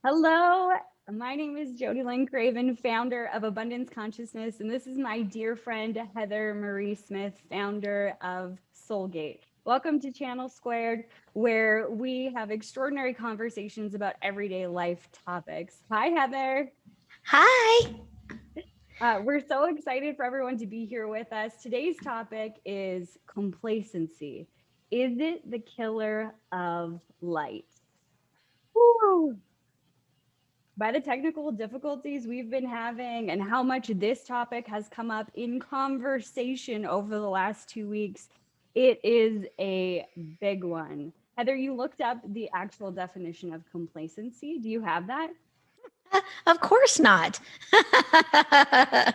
Hello, my name is JodieLynn Craven, founder of Abundance Consciousness, and this is my dear friend Heather Marie Smith, founder of Soulgate. Welcome to Channel Squared, where we have extraordinary conversations about everyday life topics. Hi, Heather. Hi. We're so excited for everyone to be here with us. Today's topic is complacency. Is it the killer of light? Woo! By the technical difficulties we've been having and how much this topic has come up in conversation over the last 2 weeks, it is a big one. Heather, you looked up the actual definition of complacency. Do you have that? Of course not. But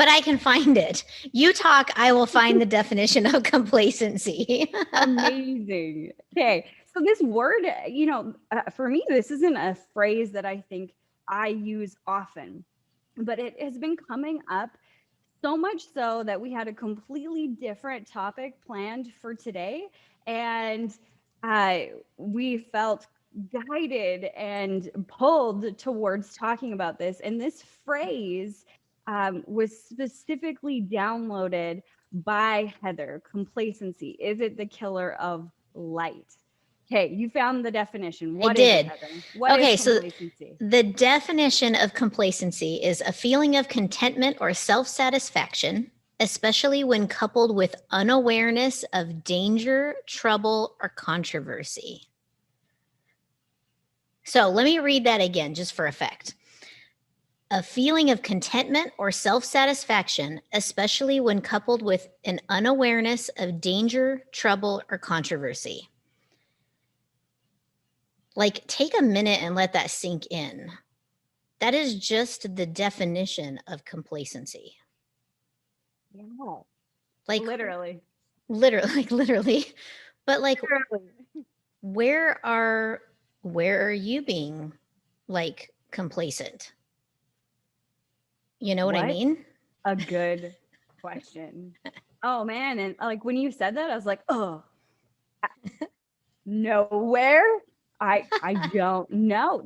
I can find it. You talk, I will find the definition of complacency. Amazing. Okay. So, this word, for me, this isn't a phrase that I think I use often, but it has been coming up so much so that we had a completely different topic planned for today. And uh, we felt guided and pulled towards talking about this. And this phrase was specifically downloaded by Heather. Complacency. Is it the killer of light? Okay, you found the definition. I What is it, did. Heather? What is Okay, so complacency? the definition of complacency is a feeling of contentment or self satisfaction, especially when coupled with unawareness of danger, trouble, or controversy. So let me read that again just for effect. A feeling of contentment or self satisfaction, especially when coupled with an unawareness of danger, trouble, or controversy. Like, take a minute and let that sink in. That is just the definition of complacency. Yeah, Like, literally. literally. But like, Literally. where are where are you being like complacent? You know what I What mean? a good question. Oh man, and like when you said that, I was like, oh, nowhere. I don't know.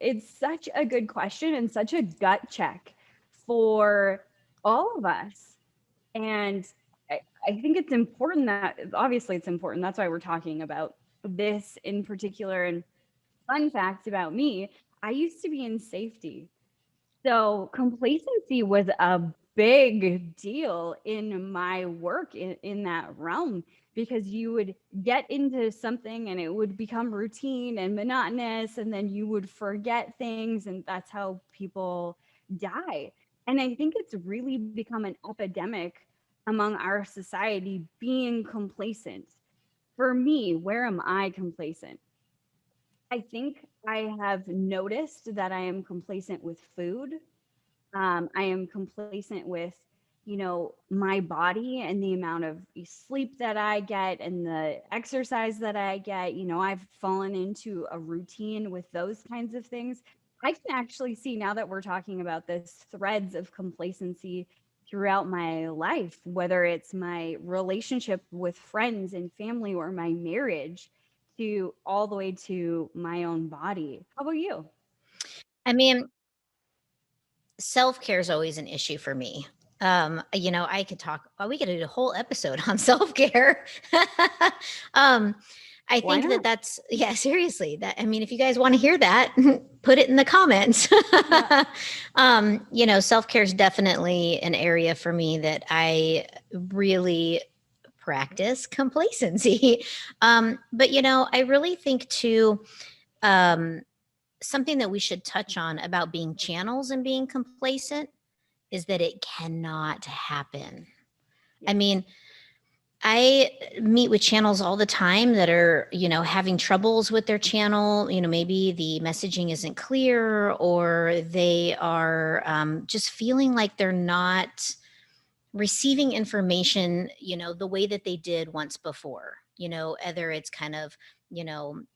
It's such a good question and such a gut check for all of us. And I think it's important that obviously it's important. That's why we're talking about this in particular. And fun fact about me, I used to be in safety. So complacency was a big deal in my work in that realm because you would get into something and it would become routine and monotonous, and then you would forget things, and that's how people die. And I think it's really become an epidemic among our society being complacent. For me, where am I complacent? I think I have noticed that I am complacent with food. I am complacent with, my body and the amount of sleep that I get and the exercise that I get. I've fallen into a routine with those kinds of things. I can actually see now that we're talking about this threads of complacency throughout my life, whether it's my relationship with friends and family or my marriage to all the way to my own body. How about you? I mean, self-care is always an issue for me. I could talk, we could do a whole episode on self-care. um, I Why think that not? that's, yeah, seriously, that, I mean, if you guys want to hear that, put it in the comments. Yeah. Self-care is definitely an area for me that I really practice complacency. But I really think too, um, something that we should touch on about being channels and being complacent is that it cannot happen. I Yes. mean, I meet with channels all the time that are, having troubles with their channel. Maybe the messaging isn't clear, or they are just feeling like they're not receiving information, the way that they did once before. Whether it's kind of,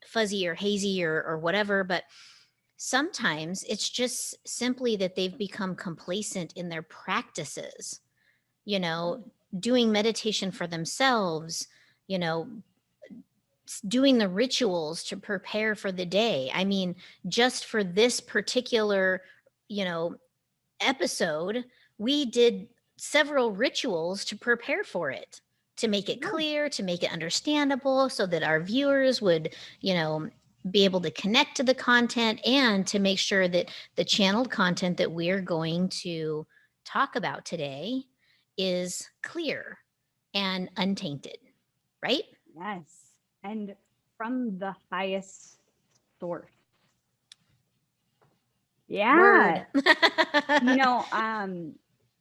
fuzzy or hazy or whatever. But sometimes it's just simply that they've become complacent in their practices, you know, doing meditation for themselves, you know, doing the rituals to prepare for the day. I mean, just for this particular, you know, episode, we did several rituals to prepare for it, to make it Yeah. clear, to make it understandable, so that our viewers would, you know, be able to connect to the content, and to make sure that the channeled content that we're going to talk about today is clear and untainted, right? Yes. And from the highest source. Yeah. Word. You know,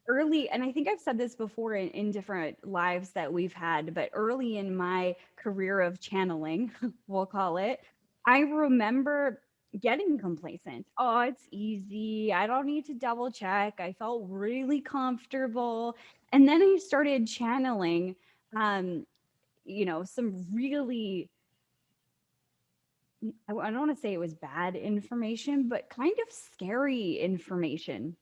early, and I think I've said this before in different lives that we've had, but early in my career of channeling, we'll call it, I remember getting complacent. Oh, it's easy. I don't need to double check. I felt really comfortable. And then I started channeling, um, some really, I don't want to say it was bad information, but kind of scary information,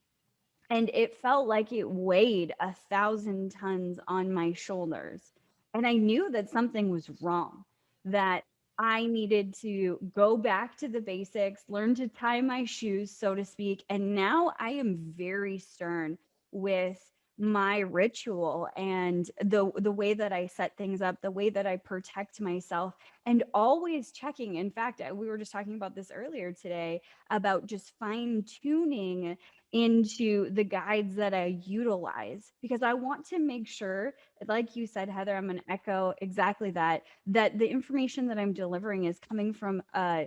and it felt like it weighed 1,000 tons on my shoulders. And I knew that something was wrong, that I needed to go back to the basics, learn to tie my shoes, so to speak. And now I am very stern with my ritual and the way that I set things up, the way that I protect myself, and always checking. In fact, we were just talking about this earlier today about just fine tuning into the guides that I utilize, because I want to make sure, like you said, Heather, I'm going to echo exactly that, that the information that I'm delivering is coming from a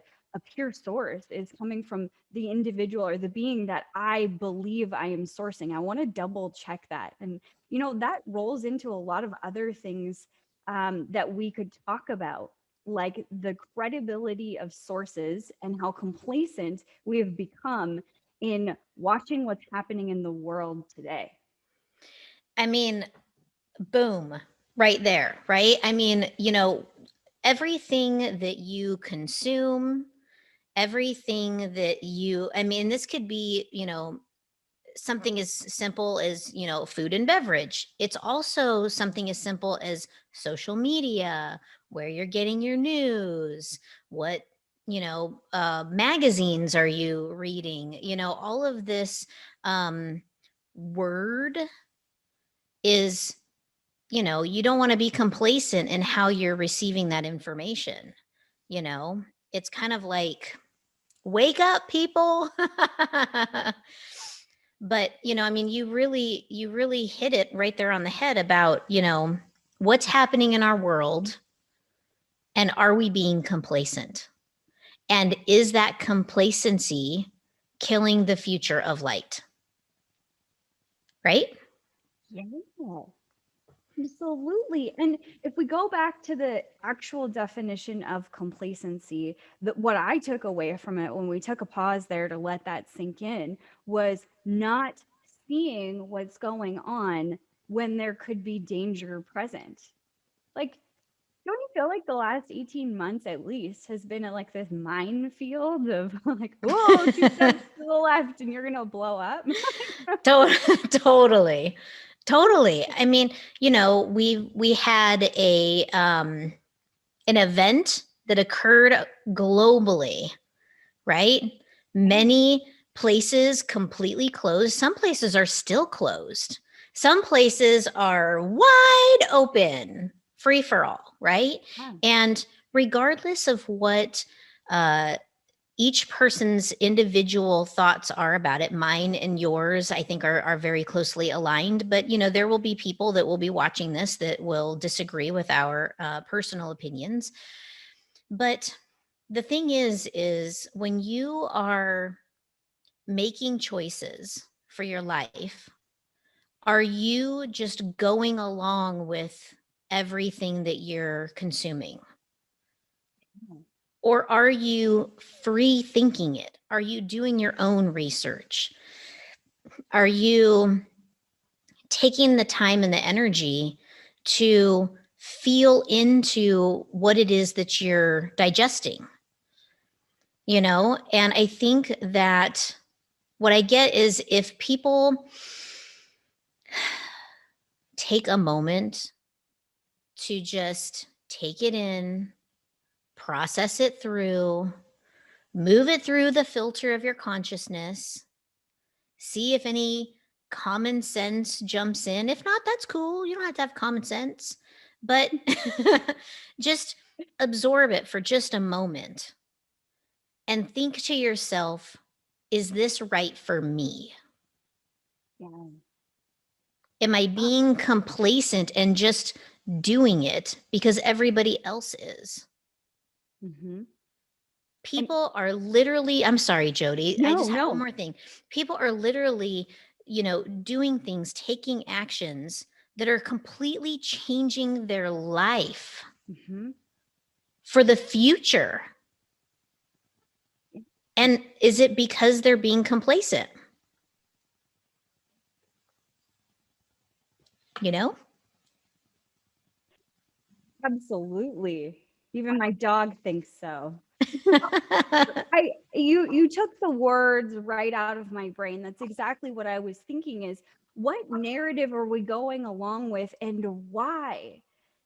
pure source, is coming from the individual or the being that I believe I am sourcing. I want to double check that. And, that rolls into a lot of other things that we could talk about, like the credibility of sources and how complacent we have become in watching what's happening in the world today. I mean, boom, right there, right? I mean, everything that you consume, everything that I mean, this could be, something as simple as, food and beverage. It's also something as simple as social media, where you're getting your news, what, magazines are you reading, all of this word is, you don't want to be complacent in how you're receiving that information. You know, it's kind of like, wake up, people. But, I mean, you really hit it right there on the head about, what's happening in our world, and are we being complacent? And is that complacency killing the future of light? Right? Yeah, absolutely. And if we go back to the actual definition of complacency, that what I took away from it when we took a pause there to let that sink in was not seeing what's going on when there could be danger present. Like, don't you feel like the last 18 months at least has been like this minefield of like, whoa, 2 steps to the left and you're gonna blow up? Totally. Totally. I mean, we had an event that occurred globally, right? Many places completely closed. Some places are still closed. Some places are wide open, free for all, right? Yeah. And regardless of what each person's individual thoughts are about it, mine and yours, I think, are very closely aligned. But, there will be people that will be watching this that will disagree with our personal opinions. But the thing is when you are making choices for your life, are you just going along with everything that you're consuming? Or are you free thinking it? Are you doing your own research? Are you taking the time and the energy to feel into what it is that you're digesting? And I think that what I get is, if people take a moment to just take it in, process it through, move it through the filter of your consciousness, see if any common sense jumps in. If not, that's cool. You don't have to have common sense, but just absorb it for just a moment and think to yourself, is this right for me? Yeah. Am I being complacent and just doing it because everybody else is? Mm-hmm. And People are literally, I'm sorry, Jodie, I no, just have one no. more thing. People are literally, doing things, taking actions that are completely changing their life Mm-hmm. for the future. And is it because they're being complacent? You know? Absolutely. Even my dog thinks so. You took the words right out of my brain. That's exactly what I was thinking is what narrative are we going along with and why?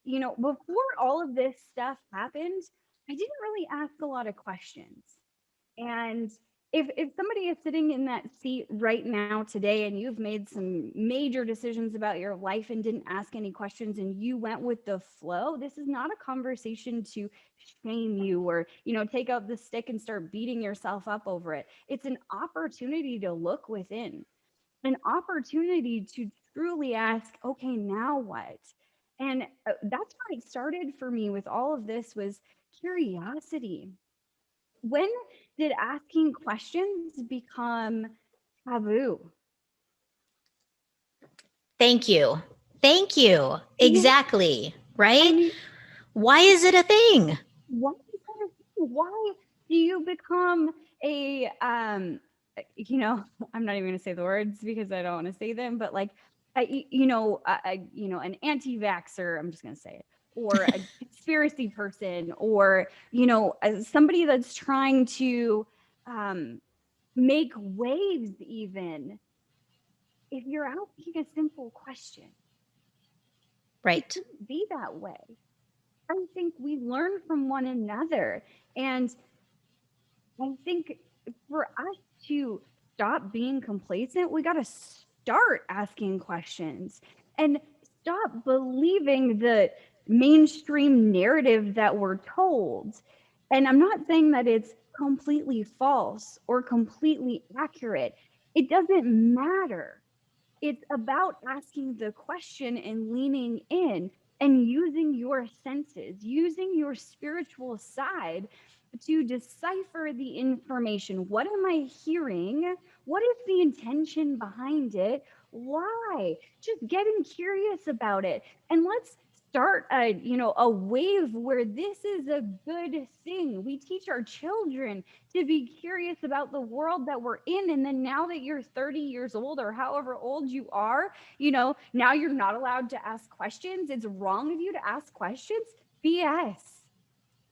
Before all of this stuff happened, I didn't really ask a lot of questions. And if somebody is sitting in that seat right now today and you've made some major decisions about your life and didn't ask any questions and you went with the flow, this is not a conversation to shame you or, take out the stick and start beating yourself up over it. It's an opportunity to look within, an opportunity to truly ask, okay, now what? And that's how it started for me with all of this was curiosity. When did asking questions become taboo? Thank you. Thank you. Yeah, Exactly. I Right? mean, Why is it a thing? why do you become a I'm not even going to say the words because I don't want to say them, but like an anti-vaxxer, I'm just going to say it, or a conspiracy person, or somebody that's trying to um make waves. Even if you're asking a simple question, it Right. shouldn't be that way. I think we learn from one another. And I think for us to stop being complacent, we got to start asking questions and stop believing the mainstream narrative that we're told. And I'm not saying that it's completely false or completely accurate, it doesn't matter. It's about asking the question and leaning in and using your senses, using your spiritual side to decipher the information. What am I hearing? What is the intention behind it? Why? Just getting curious about it. And let's start a wave where this is a good thing. We teach our children to be curious about the world that we're in. And then now that you're 30 years old or however old you are, now you're not allowed to ask questions. It's wrong of you to ask questions. BS.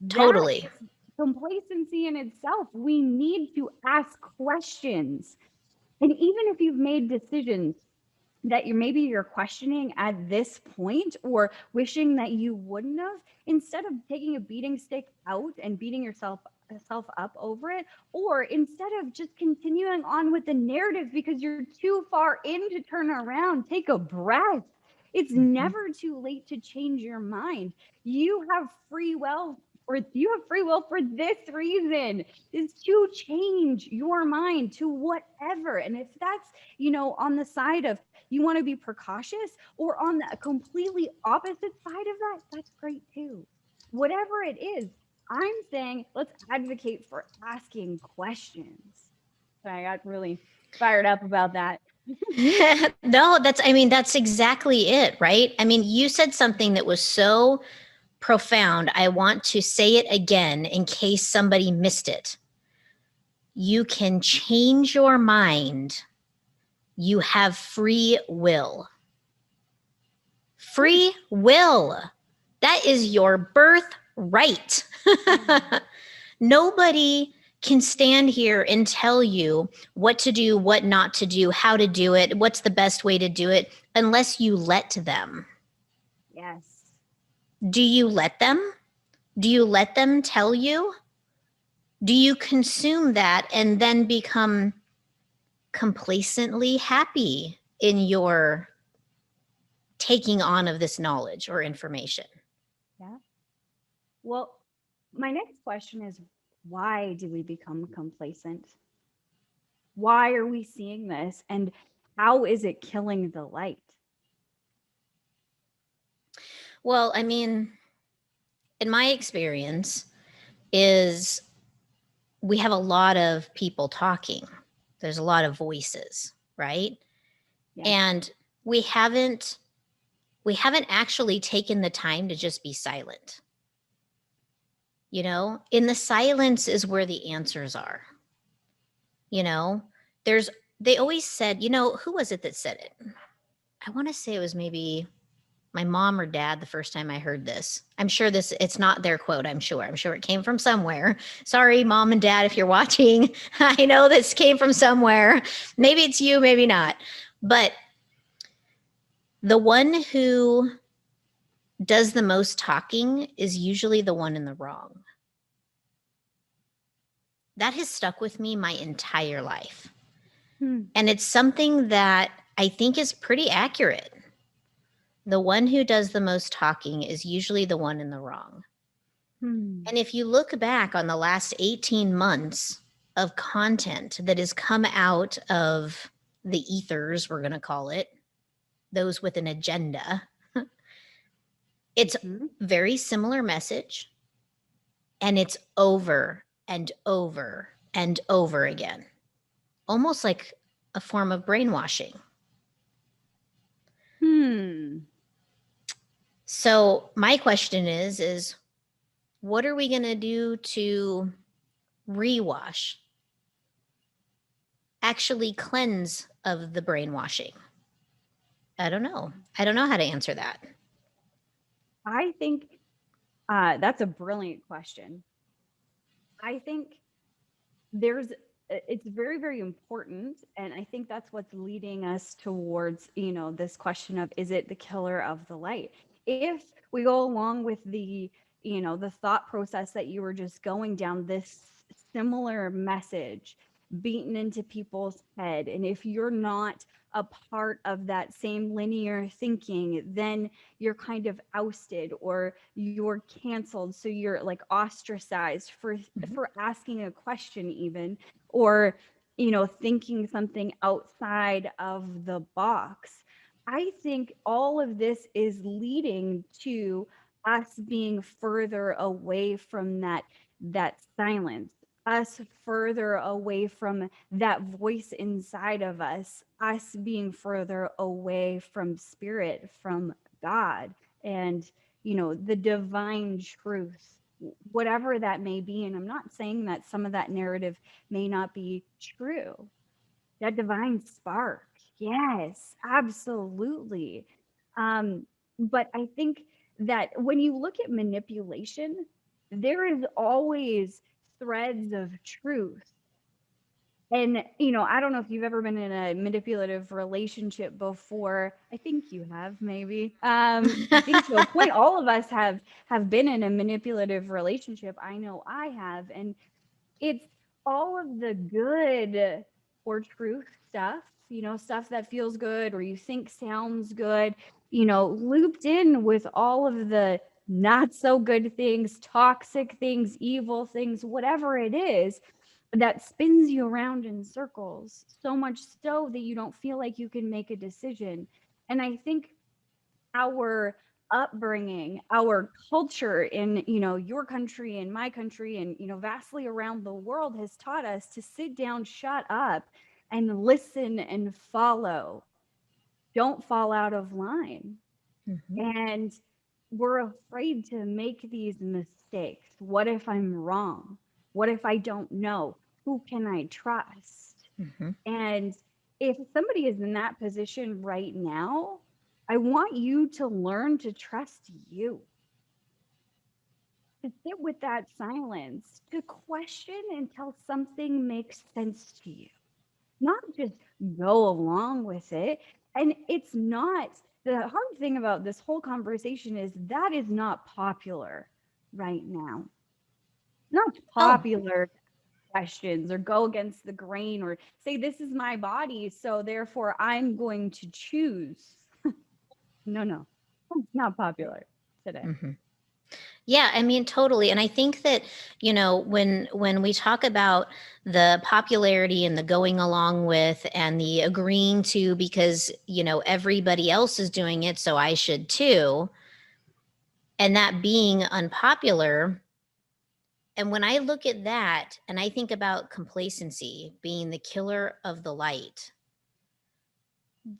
That Totally. is complacency in itself. We need to ask questions. And even if you've made decisions that you're questioning at this point or wishing that you wouldn't have, instead of taking a beating stick out and beating yourself up over it, or instead of just continuing on with the narrative because you're too far in to turn around, take a breath. It's Mhm. never too late to change your mind. You have free will, or you have free will for this reason, is to change your mind to whatever. And if that's on the side of you want to be precautious, or on the completely opposite side of that, that's great too. Whatever it is, I'm saying let's advocate for asking questions. I got really fired up about that. No, that's exactly it, right? I mean, you said something that was so profound. I want to say it again in case somebody missed it. You can change your mind. You have free will. Free will. That is your birthright. Nobody can stand here and tell you what to do, what not to do, how to do it, what's the best way to do it, unless you let them. Yes. Do you let them? Do you let them tell you? Do you consume that and then become complacently happy in your taking on of this knowledge or information? Yeah. Well, my next question is, why do we become complacent? Why are we seeing this? And how is it killing the light? Well, I mean, in my experience, is we have a lot of people talking. There's a lot of voices, right? Yes. And we haven't we haven't actually taken the time to just be silent. You know, in the silence is where the answers are. You know, there's they always said, who was it that said it? I want to say it was maybe my mom or dad the first time I heard this. I'm sure it's not their quote, I'm sure. I'm sure it came from somewhere. Sorry, mom and dad, if you're watching. I know this came from somewhere. Maybe it's you, maybe not. But the one who does the most talking is usually the one in the wrong. That has stuck with me my entire life. Hmm. And it's something that I think is pretty accurate. The one who does the most talking is usually the one in the wrong. Hmm. And if you look back on the last 18 months of content that has come out of the ethers, we're going to call it, those with an agenda, it's Mhm. very similar message, and it's over and over and over again, almost like a form of brainwashing. Hmm. So my question is what are we going to do to rewash, actually cleanse of the brainwashing? I don't know. I don't know how to answer that. I think that's a brilliant question. I think there's it's very, very important, and I think that's what's leading us towards, this question of, is it the killer of the light? If we go along with the thought process that you were just going down, this similar message beaten into people's head, and if you're not a part of that same linear thinking, then you're kind of ousted or you're canceled, so you're like ostracized Mhm. for asking a question, even, or thinking something outside of the box. I think all of this is leading to us being further away from that silence, us further away from that voice inside of us being further away from spirit, from God, and the divine truth, whatever that may be. And I'm not saying that some of that narrative may not be true. That divine spark, yes, absolutely. But I think that when you look at manipulation, there is always threads of truth. And, I don't know if you've ever been in a manipulative relationship before. I think you have, maybe. I think to a point, all of us have been in a manipulative relationship. I know I have, and it's all of the good or truth stuff, stuff that feels good or you think sounds good, looped in with all of the not so good things, toxic things, evil things, whatever it is that spins you around in circles, so much so that you don't feel like you can make a decision. And I think our upbringing, our culture in, your country and my country and, vastly around the world has taught us to sit down, shut up, and listen and follow. Don't fall out of line. Mhm. And we're afraid to make these mistakes. What if I'm wrong? What if I don't know? Who can I trust? Mhm. And if somebody is in that position right now, I want you to learn to trust you, to sit with that silence, to question until something makes sense to you, not just go along with it. And it's not, the hard thing about this whole conversation is that is not popular. right now. Not Oh, popular questions or go against the grain or say, this is my body, so therefore I'm going to choose. No, no, it's not popular today. mhm. Yeah, I mean, totally. And I think that, when we talk about the popularity and the going along with and the agreeing to because, everybody else is doing it, so I should too, and that being unpopular. And when I look at that and I think about complacency being the killer of the light,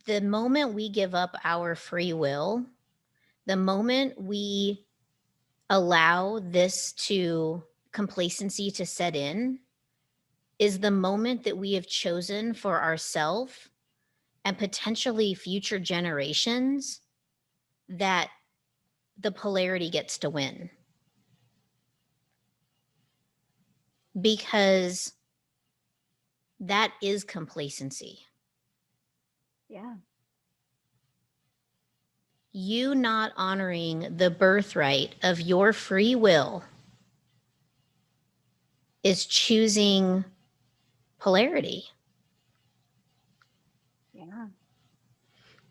the moment we give up our free will, the moment we allow this to complacency to set in, is the moment that we have chosen for ourselves and potentially future generations that the polarity gets to win. Because that is complacency. Yeah. You not honoring the birthright of your free will is choosing polarity. Yeah.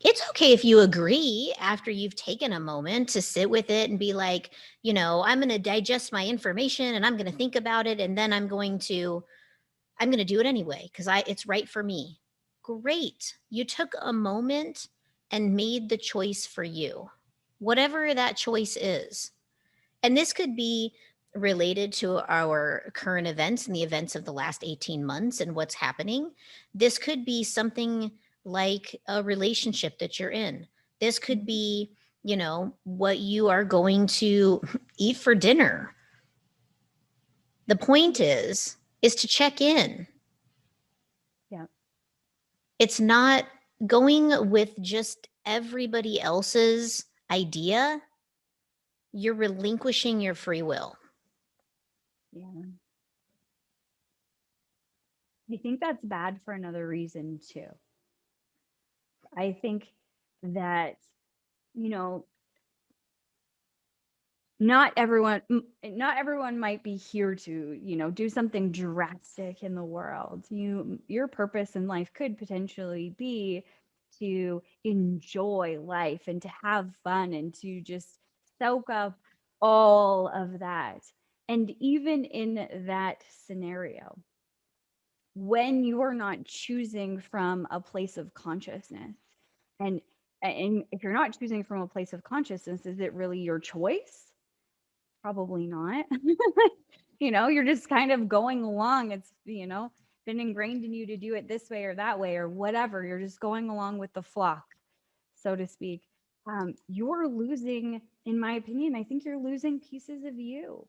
It's okay if you agree after you've taken a moment to sit with it and be like, I'm going to digest my information and I'm going to think about it and then I'm going to do it anyway because it's right for me. Great. You took a moment and made the choice for you. Whatever that choice is. And this could be related to our current events and the events of the last 18 months and what's happening. This could be something like a relationship that you're in. This could Mhm. be, what you are going to eat for dinner. The point is to check in. Yeah. It's not going with just everybody else's idea. You're relinquishing your free will. Yeah. I think that's bad for another reason too. I think that, you know, not everyone might be here to, do something drastic in the world. Your purpose in life could potentially be to enjoy life and to have fun and to just soak up all of that. And even in that scenario, when you are not choosing from a place of consciousness, and if you're not choosing from a place of consciousness, is it really your choice? Probably not. You're just kind of going along. It's, been ingrained in you to do it this way or that way or whatever. You're just going along with the flock, so to speak. You're losing, in my opinion, I think you're losing pieces of you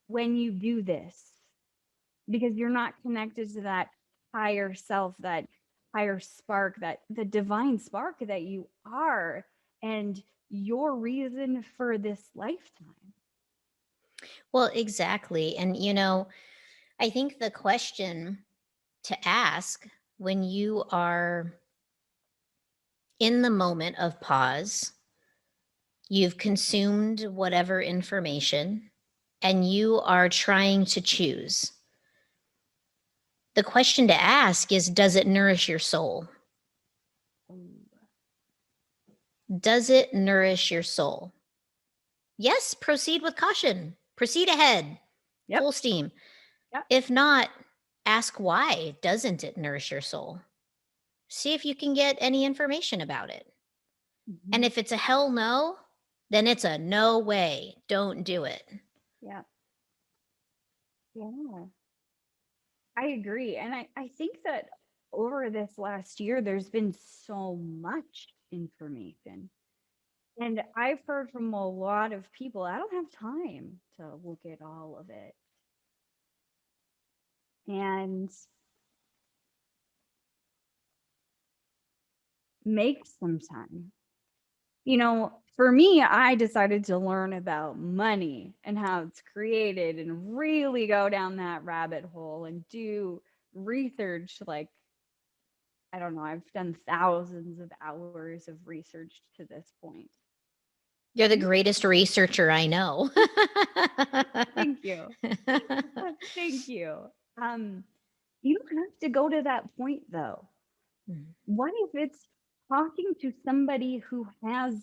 when you do this because you're not connected to that higher self, that higher spark, that the divine spark that you are, and your reason for this lifetime. Well, exactly. And, I think the question to ask when you are in the moment of pause, you've consumed whatever information, and you are trying to choose. The question to ask is, does it nourish your soul? Does it nourish your soul? Yes, proceed with caution. Proceed ahead, Yep. full steam. Yep. If not, ask why doesn't it nourish your soul? See if you can get any information about it. And Mhm. if it's a hell no, then it's a no way. Don't do it. Yeah. Yeah. I agree. And I think that over this last year, there's been so much information. And I've heard from a lot of people, I don't have time to look at all of it. And make some time. For me, I decided to learn about money and how it's created and really go down that rabbit hole and do research. Like, I don't know, I've done thousands of hours of research to this point. You're the greatest researcher I know. Thank you. Thank you. Um, you don't have to go to that point though. What if it's talking to somebody who has,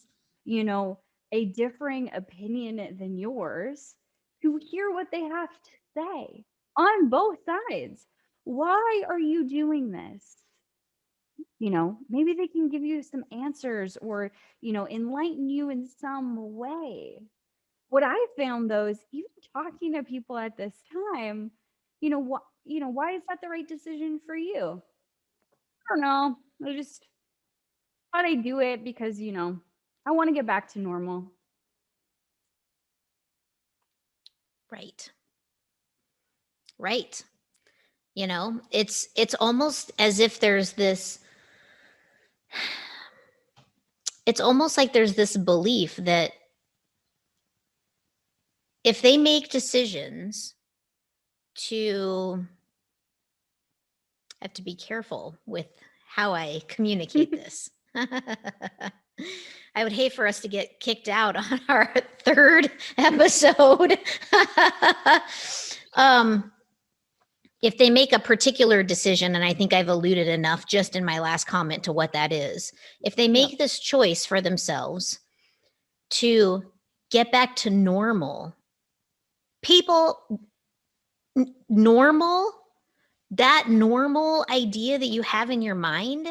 you know, a differing opinion than yours to hear what they have to say on both sides? Why are you doing this? Maybe they can give you some answers or, enlighten you in some way. What I found though is even talking to people at this time, why is that the right decision for you? I don't know. I just thought I'd do it because, I want to get back to normal. Right. Right. It's almost as if there's this it's almost like there's this belief that if they make decisions to I have to be careful with how I communicate this. I would hate for us to get kicked out on our third episode. um, if they make a particular decision, and I think I've alluded enough just in my last comment to what that is, if they make this choice for themselves to get back to normal, people, normal, that normal idea that you have in your mind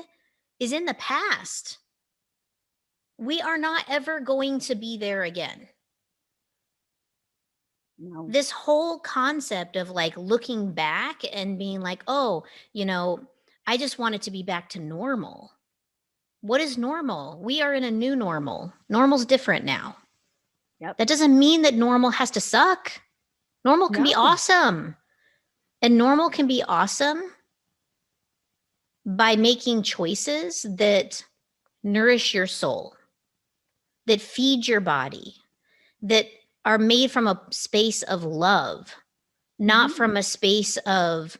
is in the past. We are not ever going to be there again. No. This whole concept of like looking back and being like, oh, I just want it to be back to normal. What is normal? We are in a new normal. Normal's different now. Yep. That doesn't mean that normal has to suck. Normal can be awesome. And normal can be awesome by making choices that nourish your soul, that feed your body, that are made from a space of love, not from a space of,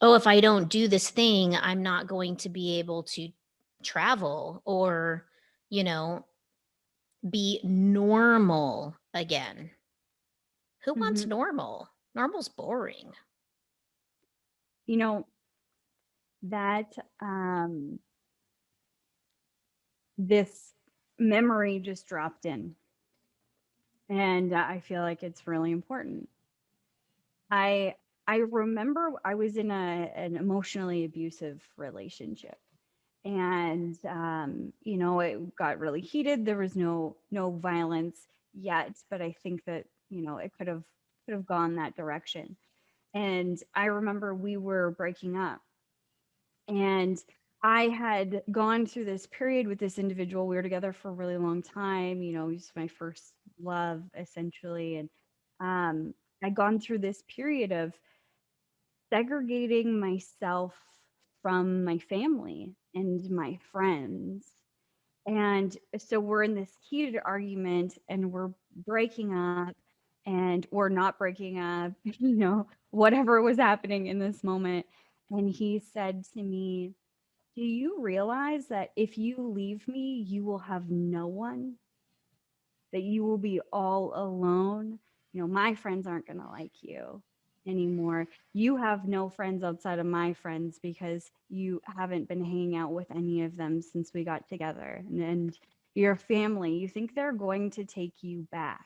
oh, if I don't do this thing, I'm not going to be able to travel or, be normal again. Who wants normal? Normal's boring. That this memory just dropped in. And I feel like it's really important. I remember I was in an emotionally abusive relationship, and it got really heated. There was no violence yet, but I think that it could have gone that direction. And I remember we were breaking up, and I had gone through this period with this individual. We were together for a really long time. He was my first love, essentially. And I'd gone through this period of segregating myself from my family and my friends. And so we're in this heated argument and we're breaking up and we're not breaking up, whatever was happening in this moment. And he said to me, do you realize that if you leave me, you will have no one? That you will be all alone? My friends aren't going to like you anymore. You have no friends outside of my friends because you haven't been hanging out with any of them since we got together. And your family, you think they're going to take you back.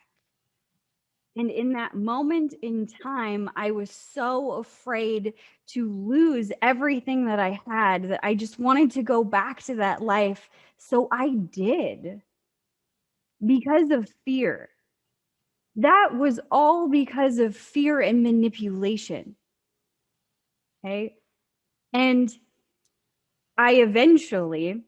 And in that moment in time, I was so afraid to lose everything that I had that I just wanted to go back to that life. So I did, because of fear. That was all because of fear and manipulation. Okay. And I eventually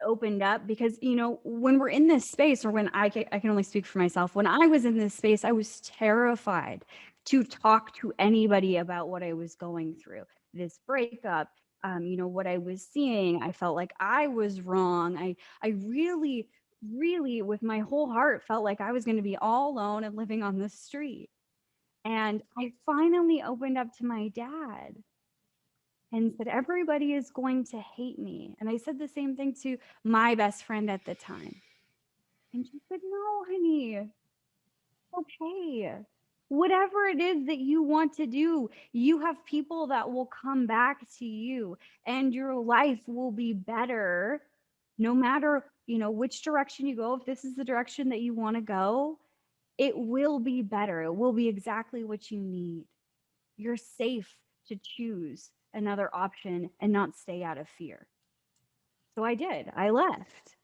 opened up because when we're in this space, or when I can only speak for myself, when I was in this space, I was terrified to talk to anybody about what I was going through, this breakup, what I was seeing. I felt like I was wrong. I really with my whole heart felt like I was going to be all alone and living on the street. And I finally opened up to my dad and said, everybody is going to hate me. And I said the same thing to my best friend at the time. And she said, no, honey, okay. Whatever it is that you want to do, you have people that will come back to you and your life will be better no matter, which direction you go. If this is the direction that you want to go, it will be better. It will be exactly what you need. You're safe to choose another option and not stay out of fear. So I did. I left.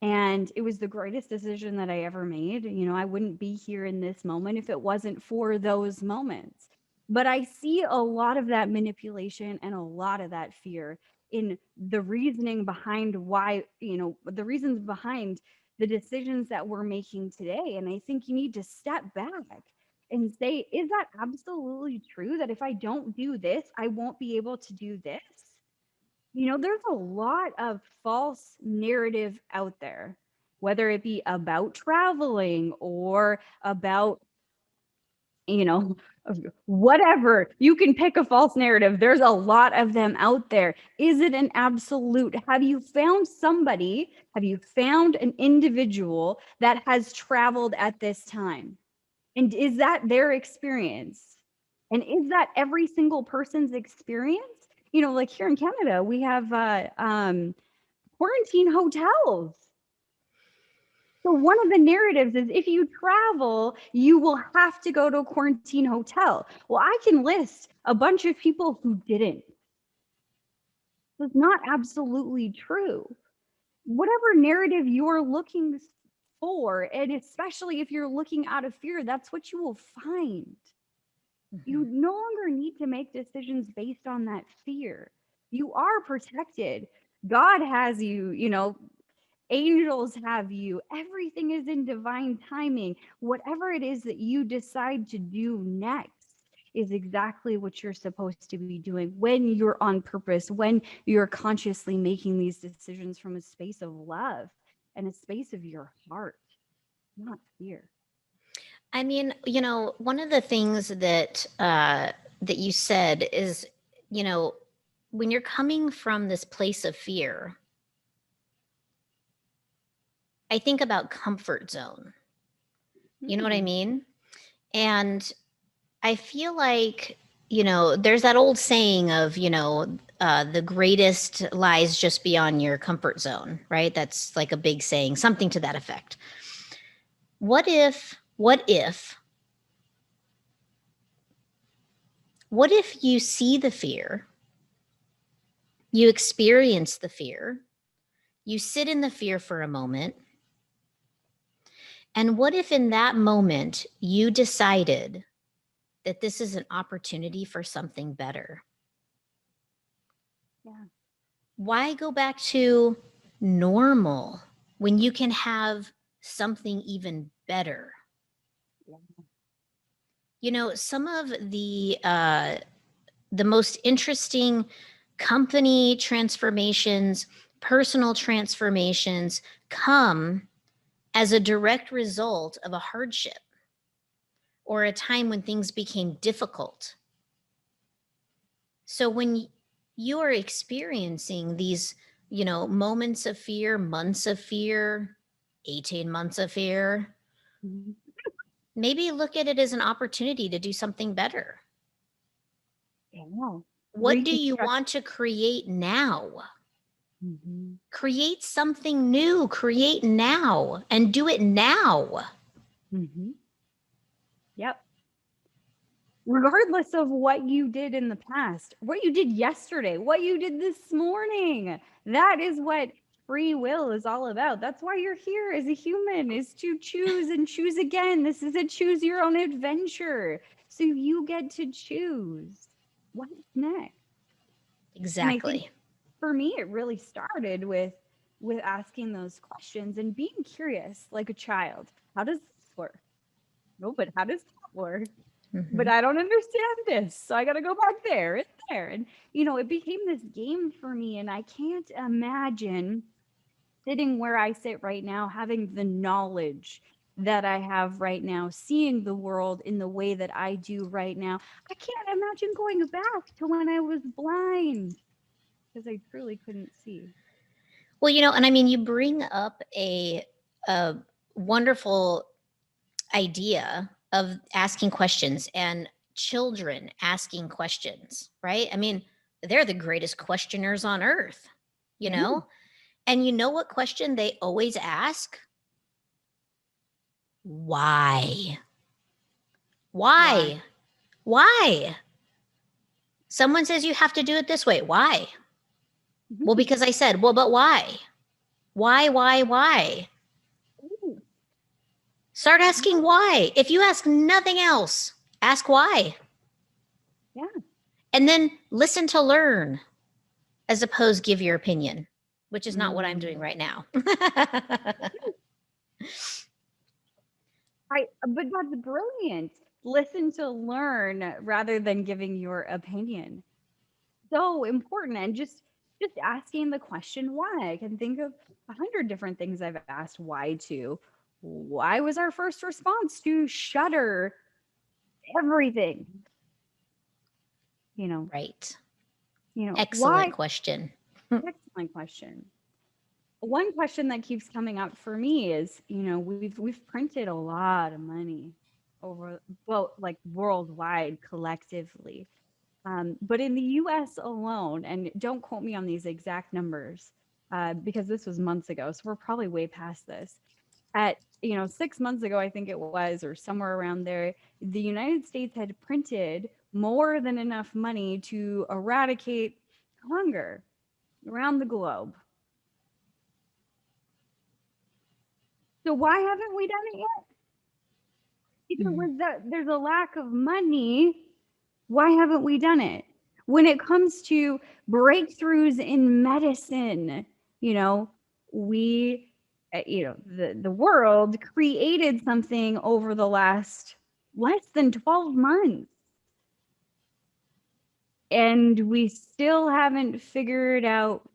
And it was the greatest decision that I ever made. I wouldn't be here in this moment if it wasn't for those moments. But I see a lot of that manipulation and a lot of that fear in the reasoning behind why, the reasons behind the decisions that we're making today. And I think you need to step back and say, is that absolutely true that if I don't do this, I won't be able to do this? There's a lot of false narrative out there, whether it be about traveling or about, you know, whatever. You can pick a false narrative. There's a lot of them out there. Is it an absolute? Have you found somebody? Have you found an individual that has traveled at this time? And is that their experience? And is that every single person's experience? Like here in Canada, we have quarantine hotels. So one of the narratives is if you travel, you will have to go to a quarantine hotel. Well, I can list a bunch of people who didn't. It's not absolutely true. Whatever narrative you're looking for, and especially if you're looking out of fear, that's what you will find. You no longer need to make decisions based on that fear. You are protected. God has you, angels have you. Everything is in divine timing. Whatever it is that you decide to do next is exactly what you're supposed to be doing when you're on purpose, when you're consciously making these decisions from a space of love and a space of your heart, not fear. I mean, one of the things that that you said is, you know, when you're coming from this place of fear, I think about comfort zone. You know what I Hmm. mean? And I feel like, there's that old saying of, the greatest lies just beyond your comfort zone, right? That's like a big saying, something to that effect. What if, what if you see the fear, you experience the fear, you sit in the fear for a moment, and what if in that moment you decided that this is an opportunity for something better? Yeah. Why go back to normal when you can have something even better? Yeah. Some of the most interesting company transformations, personal transformations come as a direct result of a hardship or a time when things became difficult. So when you are experiencing these, moments of fear, months of fear, 18 months of fear, Mhm. maybe look at it as an opportunity to do something better. Yeah. What do you Reconstruct. want to create now? Mhm. Create something new, create now and do it now. Mhm. Yep. Regardless of what you did in the past, what you did yesterday, what you did this morning. That is what free will is all about. That's why you're here as a human, is to choose and choose again. This is a choose your own adventure. So you get to choose what's next. And I think Exactly. for me it really started with asking those questions and being curious like a child. How does this work? No, but how does that work? But Mhm. I don't understand this. So I got to go back there and there. And, it became this game for me. And I can't imagine sitting where I sit right now, having the knowledge that I have right now, seeing the world in the way that I do right now. I can't imagine going back to when I was blind because I truly couldn't see. Well, and I mean, you bring up a wonderful idea of asking questions and children asking questions, right? I mean, they're the greatest questioners on earth, you Yeah. know? And you know what question they always ask? Why? Why? Why? Why? Someone says you have to do it this way. Why? Well, Mhm. because I said, well, but why? Why? Ooh, Start asking yeah. why. If you ask nothing else, ask why. Yeah. And then listen to learn as opposed give your opinion, which is not what I'm doing Mm. right now. But that's brilliant. Listen to learn rather than giving your opinion. So important. And just asking the question why. I can think of 100 different things I've asked why to. Why was our first response to shutter everything? You know, Right. why? Excellent question. Excellent question. One question that keeps coming up for me is, we've printed a lot of money over, well, like worldwide collectively. But in the US alone, and don't quote me on these exact numbers, because this was months ago, so we're probably way past this. At 6 months ago, I think it was, or somewhere around there, the United States had printed more than enough money to eradicate hunger around the globe. So why haven't we done it yet? If it Mhm. was that there's a lack of money, why haven't we done it? When it comes to breakthroughs in medicine, you know, we, the world created something over the last less than 12 months, and we still haven't figured out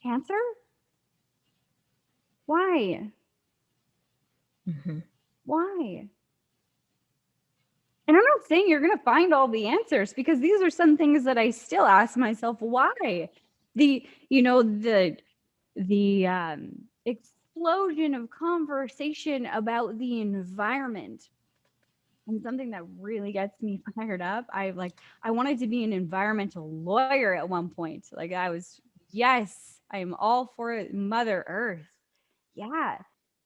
cancer. Why? Mhm. Why? And I'm not saying you're going to find all the answers, because these are some things that I still ask myself why. The you know the explosion of conversation about the environment, and something that really gets me fired up. I wanted to be an environmental lawyer at one point. Like, yes, I am all for it, Mother Earth. Yeah.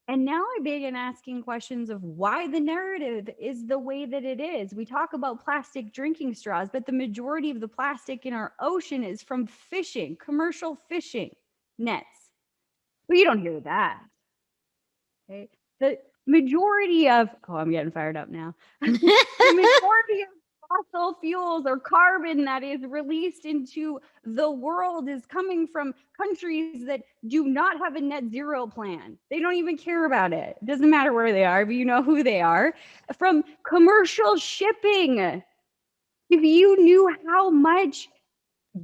And now I begin asking questions of why the narrative is the way that it is. We talk about plastic drinking straws, but the majority of the plastic in our ocean is from fishing, commercial fishing nets. But you don't hear that. Okay. The majority of, oh, I'm getting fired up now. The majority of fossil fuels or carbon that is released into the world is coming from countries that do not have a net zero plan. They don't even care about it. It doesn't matter where they are, but you know who they are. From commercial shipping. If you knew how much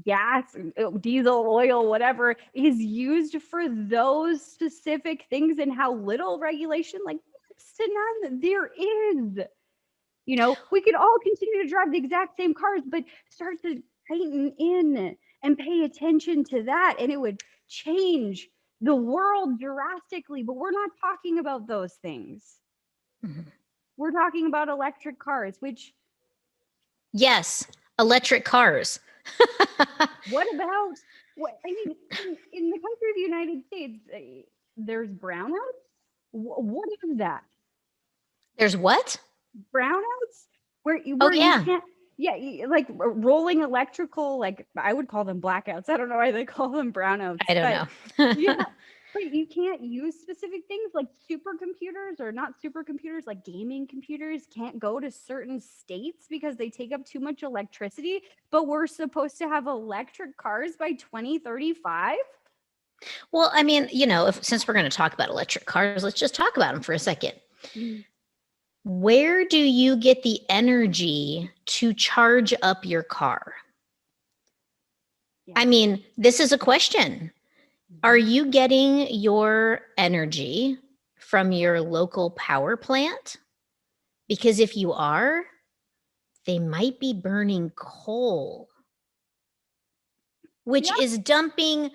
gas, diesel, oil, whatever is used for those specific things, and how little regulation, like next to none, there is. We could all continue to drive the exact same cars, but start to tighten in and pay attention to that, and it would change the world drastically. But we're not talking about those things. Mhm. We're talking about electric cars, which, Yes, electric cars. what about, what I mean, in the country of the United States, there's brownouts. What is that? There's what? Brownouts, where Oh, you yeah. can't, yeah, like rolling electrical, like I would call them blackouts. I don't know why they call them brownouts, I don't but know. yeah, but you can't use specific things like supercomputers, or not supercomputers, like gaming computers can't go to certain states because they take up too much electricity, but we're supposed to have electric cars by 2035. Well, I mean, since we're going to talk about electric cars, let's just talk about them for a second. Mm, Where do you get the energy to charge up your car? yeah. I mean, this is a question. Are Mhm. you getting your energy from your local power plant? Because if you are, they might be burning coal, which Yeah. is dumping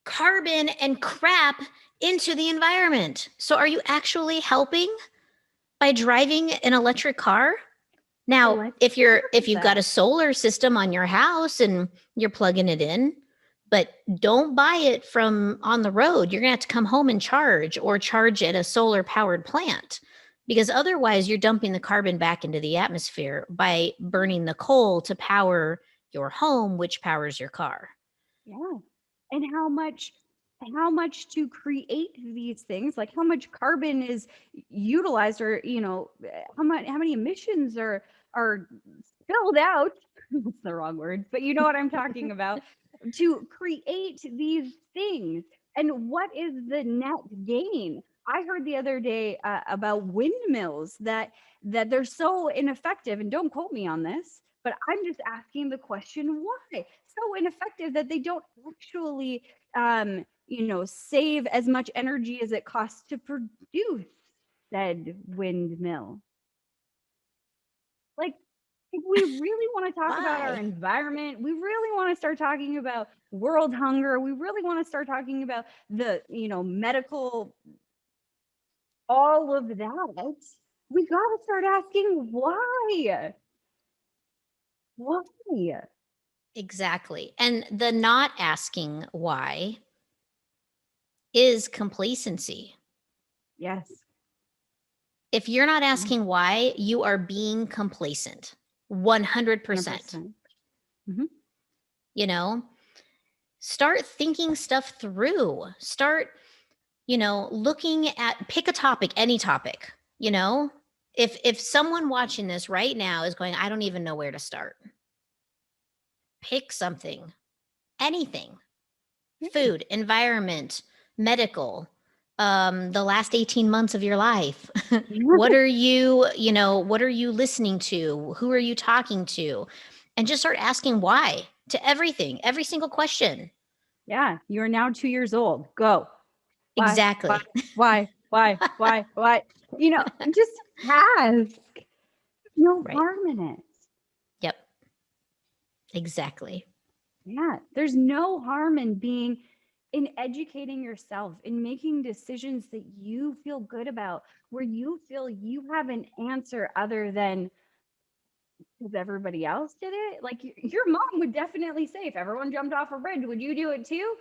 carbon and crap into the environment. So are you actually helping by driving an electric car? Well, Now, let's if talk you've got that. a solar system on your house and you're plugging it in, but don't buy it from on the road. You're going to have to come home and charge or charge at a solar powered plant because otherwise you're dumping the carbon back into the atmosphere by burning the coal to power your home, which powers your car. Yeah. And how much to create these things, like how much carbon is utilized, or how many emissions are spilled out. That's the wrong word, but you know what I'm talking about, to create these things. And what is the net gain? I heard the other day about windmills that they're so ineffective, and don't quote me on this, but I'm just asking the question, why so ineffective that they don't actually save as much energy as it costs to produce said windmill? Like, if we really want to talk about our Why? environment, we really want to start talking about world hunger, we really want to start talking about the medical, all of that, we got to start asking why. Exactly. And the not asking why is complacency. Yes. If you're not Yeah, asking why, you are being complacent. 100%. 100%. Hmm. You know, start thinking stuff through. Start, looking at pick a topic, any topic, you know? If someone watching this right now is going, I don't even know where to start. Pick something, anything. Yeah. Food, environment, medical, the last 18 months of your life. What are what are you listening to? Who are you talking to? And just start asking why to everything, every single question. Yeah, you are now 2 years old. Go. Why? Why? Exactly. Why? Why? Why? Why? Just ask. No Right. harm in it. Yep. Exactly. Yeah, there's no harm in educating yourself, in making decisions that you feel good about, where you feel you have an answer other than because everybody else did it. Like your mom would definitely say, if everyone jumped off a bridge, would you do it too?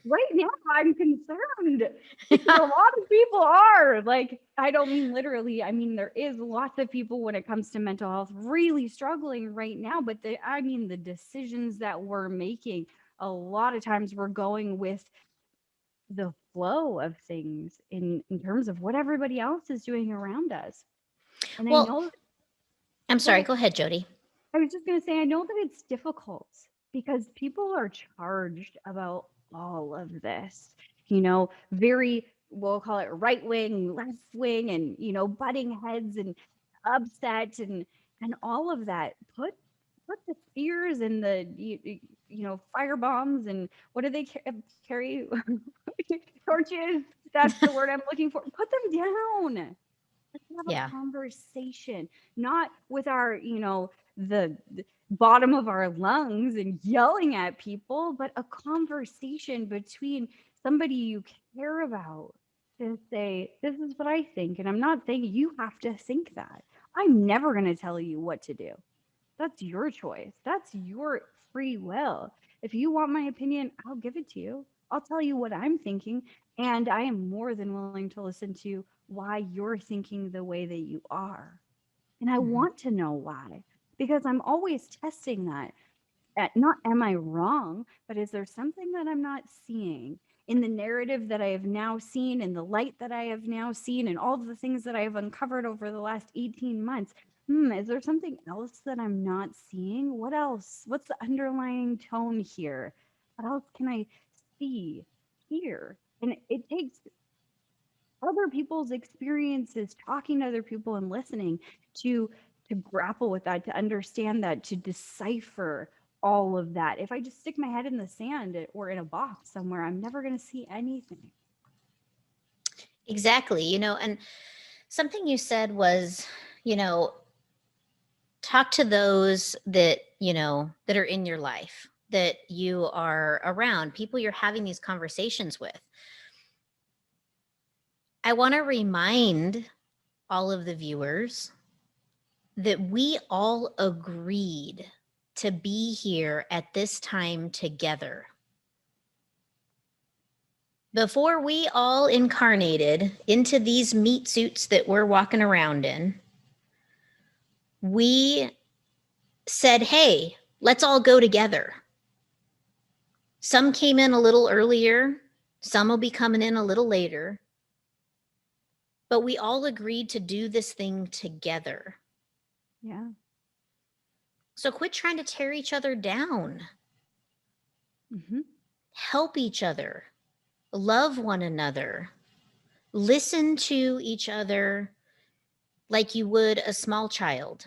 Right now, I'm concerned because a lot of people are, like, I don't mean literally, I mean there is lots of people when it comes to mental health really struggling right now, but I mean the decisions that we're making, a lot of times we're going with the flow of things in terms of what everybody else is doing around us. And I Well, know, I'm go sorry. ahead. Go ahead, Jody. I was just going to say, I know that it's difficult because people are charged about all of this, very, we'll call it right wing, left wing, and, butting heads and upset and all of that. Put the spears and the, fire bombs and what do they carry? Torches. That's the word I'm looking for. Put them down. Let's have a Yeah. conversation, not with our, the bottom of our lungs and yelling at people, but a conversation between somebody you care about to say, this is what I think. And I'm not saying you have to think that. I'm never going to tell you what to do. That's your choice. That's your free will. If you want my opinion, I'll give it to you. I'll tell you what I'm thinking. And I am more than willing to listen to why you're thinking the way that you are. And I Mhm. want to know why, because I'm always testing that. Not am I wrong, but is there something that I'm not seeing in the narrative that I have now seen, in the light that I have now seen, and all of the things that I have uncovered over the last 18 months? Is there something else that I'm not seeing? What else? What's the underlying tone here? What else can I see here? And it takes other people's experiences, talking to other people and listening to grapple with that, to understand that, to decipher all of that. If I just stick my head in the sand or in a box somewhere, I'm never going to see anything. Exactly. And something you said was, you know, talk to those that, that are in your life, that you are around, people you're having these conversations with. I want to remind all of the viewers that we all agreed to be here at this time together. Before we all incarnated into these meat suits that we're walking around in, we said, hey, let's all go together. Some came in a little earlier, some will be coming in a little later, but we all agreed to do this thing together. Yeah. So quit trying to tear each other down. Mm-hmm. Help each other. Love one another. Listen to each other like you would a small child.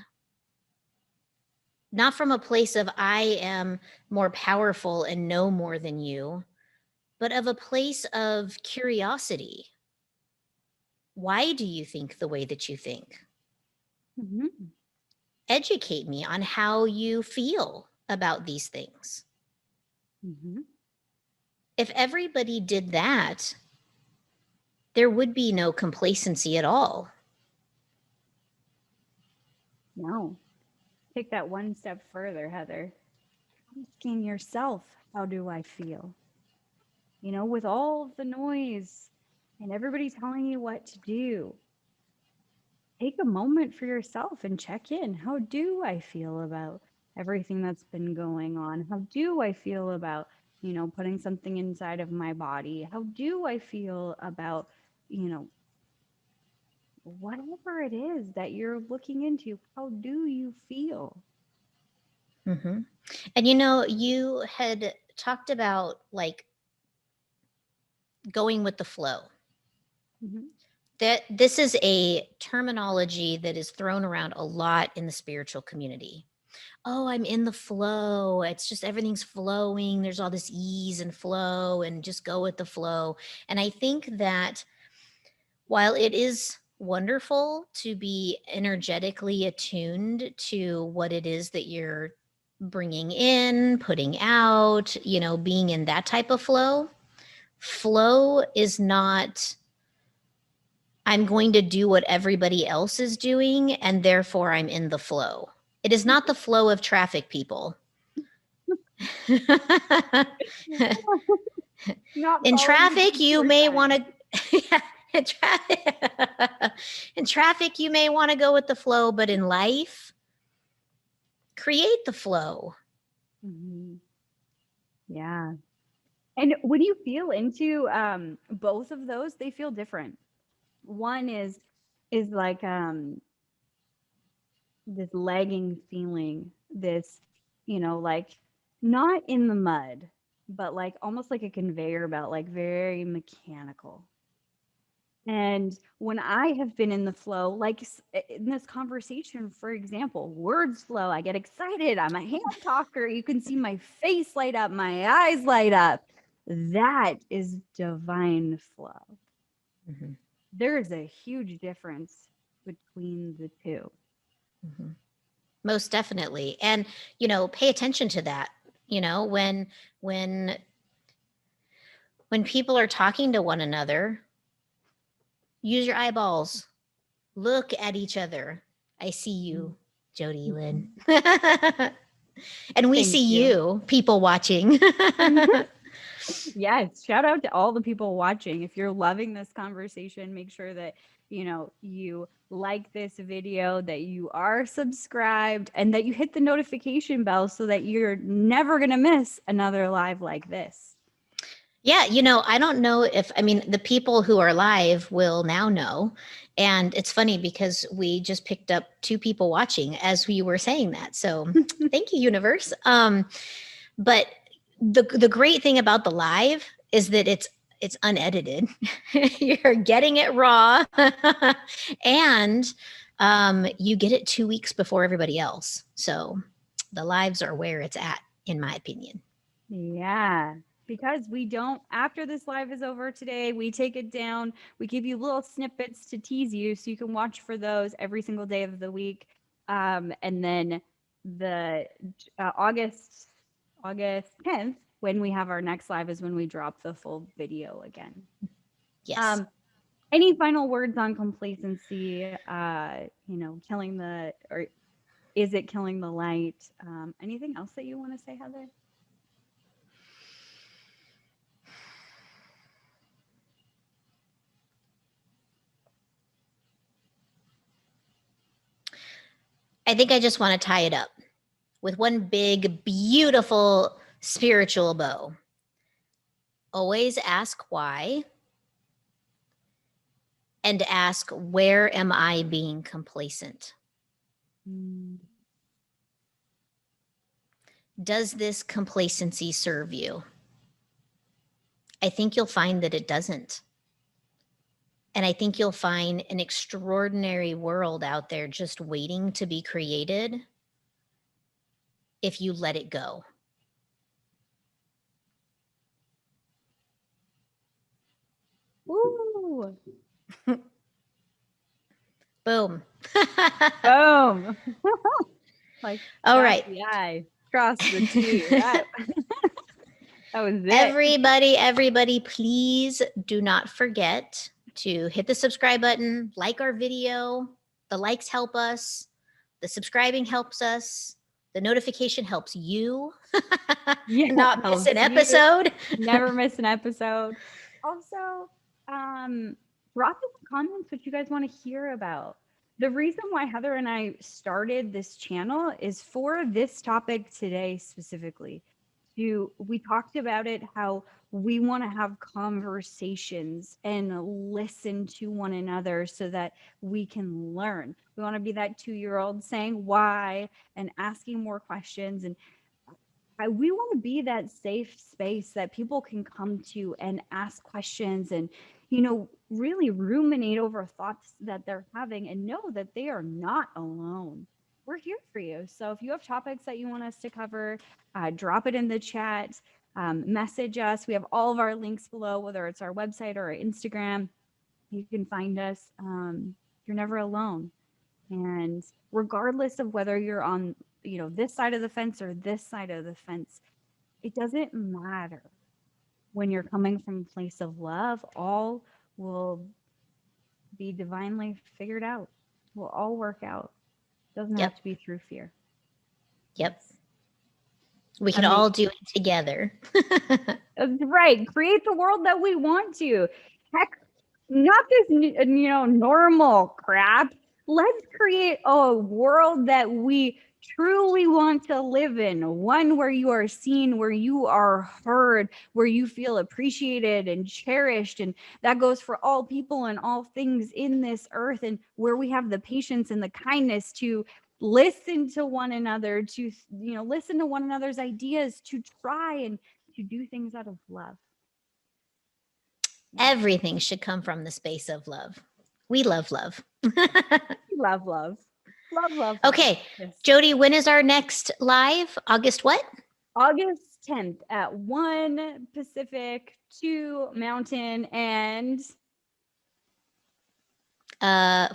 Not from a place of I am more powerful and know more than you, but of a place of curiosity. Why do you think the way that you think? Mm-hmm. Educate me on how you feel about these things. Mm-hmm. If everybody did that, there would be no complacency at all. No. Take that one step further, Heather. Asking yourself, how do I feel? You know, with all of the noise and everybody telling you what to do, take a moment for yourself and check in. How do I feel about everything that's been going on? How do I feel about, putting something inside of my body? How do I feel about, you know, whatever it is that you're looking into? How do you feel? Mm-hmm. And you had talked about like going with the flow. Mm-hmm. That this is a terminology that is thrown around a lot in the spiritual community. Oh, I'm in the flow. It's just everything's flowing. There's all this ease and flow and just go with the flow. And I think that while it is wonderful to be energetically attuned to what it is that you're bringing in, putting out, being in that type of flow, flow is not I'm going to do what everybody else is doing and therefore I'm in the flow. It is not the flow of traffic, people. Not In following the traffic, you may want 2%. to in traffic, in traffic you may want to go with the flow, but in life, create the flow. Mm-hmm. Yeah. And when you feel into both of those, they feel different. One is like this lagging feeling, this, like not in the mud, but like almost like a conveyor belt, like very mechanical. And when I have been in the flow, like in this conversation, for example, words flow, I get excited. I'm a hand talker. You can see my face light up, my eyes light up. That is divine flow. Mm-hmm. There's a huge difference between the 2. Mm-hmm. Most definitely. And, pay attention to that. When when when people are talking to one another, use your eyeballs. Look at each other. I see you, JodieLynn. And we Thank see you. you, people watching. Yes, shout out to all the people watching. If you're loving this conversation, make sure that you like this video, that you are subscribed, and that you hit the notification bell so that you're never going to miss another live like this. Yeah, I don't know if, the people who are live will now know. And it's funny because we just picked up 2 people watching as we were saying that. So thank you, universe. But the great thing about the live is that it's unedited. You're getting it raw, and you get it 2 weeks before everybody else. So the lives are where it's at, in my opinion. Yeah, because we don't, after this live is over today, we take it down. We give you little snippets to tease you so you can watch for those every single day of the week. And then the August 10th, when we have our next live, is when we drop the full video again. Yes. Um, Any final words on complacency? Killing or is it killing the light? Anything else that you want to say, Heather? I think I just want to tie it up with one big, beautiful spiritual bow. Always ask why, and ask, where am I being complacent? Mm. Does this complacency serve you? I think you'll find that it doesn't. And I think you'll find an extraordinary world out there just waiting to be created if you let it go. Ooh. Boom. Boom. Like, All dot right. the I, cross the T. That was it. Everybody, please do not forget to hit the subscribe button, like our video. The likes help us. The subscribing helps us. The notification helps you Yeah, not miss helps an you episode. never miss an episode. Also, drop in the comments what you guys want to hear about. The reason why Heather and I started this channel is for this topic today specifically. We talked about it, how we want to have conversations and listen to one another so that we can learn. We want to be that 2-year-old saying why and asking more questions, and we want to be that safe space that people can come to and ask questions and, really ruminate over thoughts that they're having and know that they are not alone. We're here for you. So if you have topics that you want us to cover, drop it in the chat, message us. We have all of our links below, whether it's our website or our Instagram. You can find us. You're never alone. And regardless of whether you're on, this side of the fence or this side of the fence, it doesn't matter. When you're coming from a place of love, all will be divinely figured out. Will all work out. Doesn't have Yep. to be through fear. Yep. Yes. We can all do it together. That's right. Create the world that we want to. Heck, not this, normal crap. Let's create a world that we truly want to live in. One where you are seen, where you are heard, where you feel appreciated and cherished. And that goes for all people and all things in this earth, and where we have the patience and the kindness to listen to one another, to, listen to one another's ideas, to try and to do things out of love. Everything should come from the space of love. We love love. Love, love. Love, love. Okay. Yes. Jodie, when is our next live? August what? August 10th at 1 Pacific, 2 Mountain, and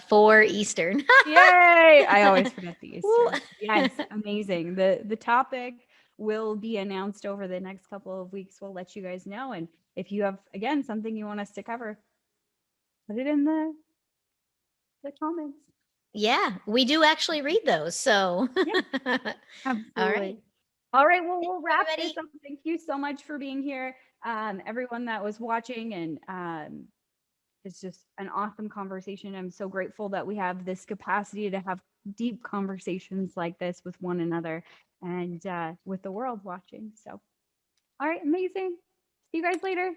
4 Eastern. yay! I always forget the Eastern. Yes, amazing. The topic will be announced over the next couple of weeks. We'll let you guys know. And if you have, again, something you want us to cover, put it in the comments. Yeah, we do actually read those. So, yeah, absolutely. All right. Well, we'll wrap this up. Thank you so much for being here. Everyone that was watching, and it's just an awesome conversation. I'm so grateful that we have this capacity to have deep conversations like this with one another and with the world watching. So, all right. Amazing. See you guys later.